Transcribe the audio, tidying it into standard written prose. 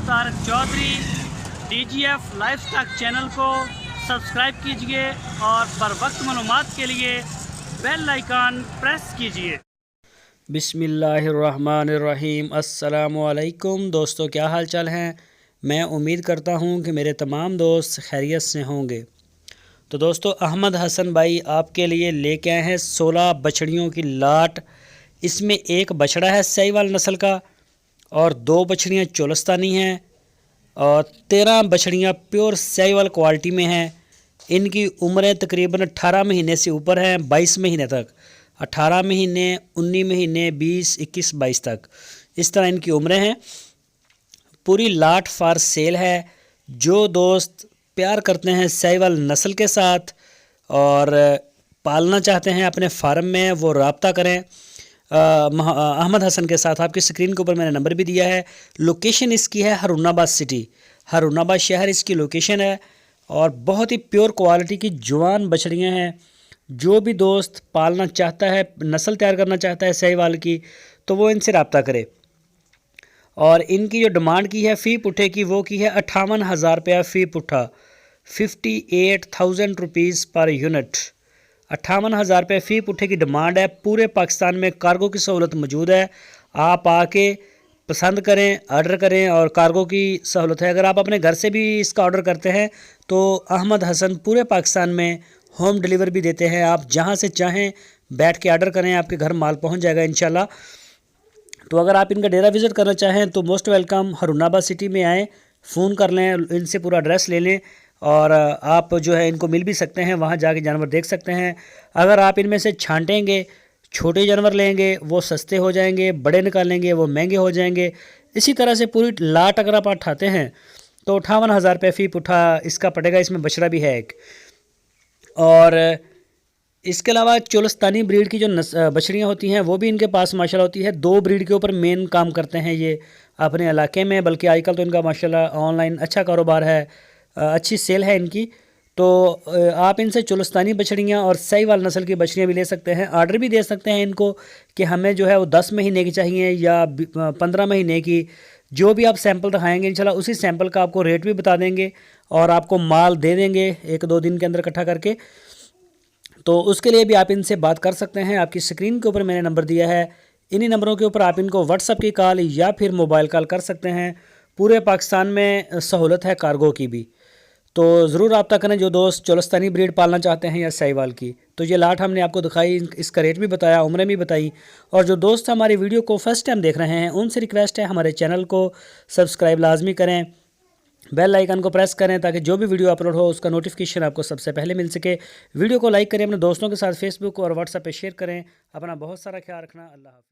Tarak Chaudhary DGF life stock channel को subscribe कीजिए और बर वक्त मालूमात के लिए बेल आइकन प्रेस कीजिए। बिस्मिल्लाहिर्रहमानिर्रहीम। अस्सलामुअलैकुम दोस्तों, क्या हाल चाल हैं। मैं उम्मीद करता हूं कि मेरे तमाम दोस्त खैरियत से होंगे। तो दोस्तों, अहमद हसन भाई आपके लिए लेके आए हैं 16 बछड़ियों की लाट। इसमें एक बछड़ा है साहिवाल नस्ल का और 2 बछड़ियाँ चोलस्तानी हैं और 13 बछड़ियाँ प्योर साहिवाल क्वालिटी में हैं। इनकी उम्रें तकरीबन 18 महीने से ऊपर हैं, 22 महीने तक, 18 महीने, 19 महीने, 20, 21, 22 तक इस तरह इनकी उम्रें हैं। पूरी लाट फार सेल है। जो दोस्त प्यार करते हैं साहिवाल नस्ल के साथ और पालना चाहते हैं अपने फार्म में, वो रब्ता करें अहमद हसन के साथ। आपकी स्क्रीन के ऊपर मैंने नंबर भी दिया है। लोकेशन इसकी है हारूनाबाद सिटी, हारूनाबाद शहर इसकी लोकेशन है और बहुत ही प्योर क्वालिटी की जवान बछड़ियाँ हैं। जो भी दोस्त पालना चाहता है, नस्ल तैयार करना चाहता है साहिवाल की, तो वो इनसे रब्ता करे। और इनकी जो डिमांड की है फ़ी पुट्ठे की, वो की है 58,000 रुपया फ़ी पुट्ठा, 58,000 रुपीज़ पर यूनिट। 58,000 रुपये फ़ी पुट्ठे की डिमांड है। पूरे पाकिस्तान में कार्गो की सहूलत मौजूद है। आप आके पसंद करें, ऑर्डर करें और कार्गो की सहूलत है। अगर आप अपने घर से भी इसका ऑर्डर करते हैं तो अहमद हसन पूरे पाकिस्तान में होम डिलीवर भी देते हैं। आप जहां से चाहें बैठ के ऑर्डर करें, आपके घर माल पहुंच जाएगा इंशाल्लाह। तो अगर आप इनका डेरा विज़िट करना चाहें तो मोस्ट वेलकम। हारूनाबाद सिटी में आएँ, फ़ोन कर लें, इनसे पूरा एड्रेस ले लें और आप जो है इनको मिल भी सकते हैं, वहाँ जाके जानवर देख सकते हैं। अगर आप इनमें से छांटेंगे, छोटे जानवर लेंगे वो सस्ते हो जाएंगे, बड़े निकालेंगे वो महंगे हो जाएंगे। इसी तरह से पूरी लाट अगर आप उठाते हैं तो 58,000 रुपये फ़ी पुट्ठा इसका पड़ेगा। इसमें बछड़ा भी है एक। और इसके अलावा चोलस्तानी ब्रीड की जो बछड़ियाँ होती हैं वो भी इनके पास माशाल्लाह होती है। 2 ब्रीड के ऊपर मेन काम करते हैं ये अपने इलाके में, बल्कि आजकल तो इनका माशाल्लाह ऑनलाइन अच्छा कारोबार है, अच्छी सेल है इनकी। तो आप इनसे चोलस्तानी बछड़ियाँ और साहिवाल नस्ल की बछड़ियाँ भी ले सकते हैं। आर्डर भी दे सकते हैं इनको कि हमें जो है वो 10 महीने की चाहिए या 15 महीने की। जो भी आप सैंपल दिखाएंगे इंशाल्लाह उसी सैंपल का आपको रेट भी बता देंगे और आपको माल दे देंगे 1-2 दिन के अंदर इकट्ठा करके। तो उसके लिए भी आप इनसे बात कर सकते हैं। आपकी स्क्रीन के ऊपर मैंने नंबर दिया है, इन्हीं नंबरों के ऊपर आप इनको व्हाट्सअप की कॉल या फिर मोबाइल कॉल कर सकते हैं। पूरे पाकिस्तान में सहूलत है कार्गो की भी। तो ज़रूर रब्ता करें जो दोस्त चोलस्तानी ब्रीड पालना चाहते हैं या साहिवाल की। तो ये लाट हमने आपको दिखाई, इसका रेट भी बताया, उम्रें भी बताई। और जो दोस्त हमारी वीडियो को फर्स्ट टाइम देख रहे हैं उनसे रिक्वेस्ट है हमारे चैनल को सब्सक्राइब लाजमी करें, बेल आइकन को प्रेस करें ताकि जो भी वीडियो अपलोड हो उसका नोटिफिकेशन आपको सबसे पहले मिल सके। वीडियो को लाइक करें, अपने दोस्तों के साथ फेसबुक और व्हाट्सएप पे शेयर करें। अपना बहुत सारा ख्याल रखना। अल्लाह हाफ़िज़।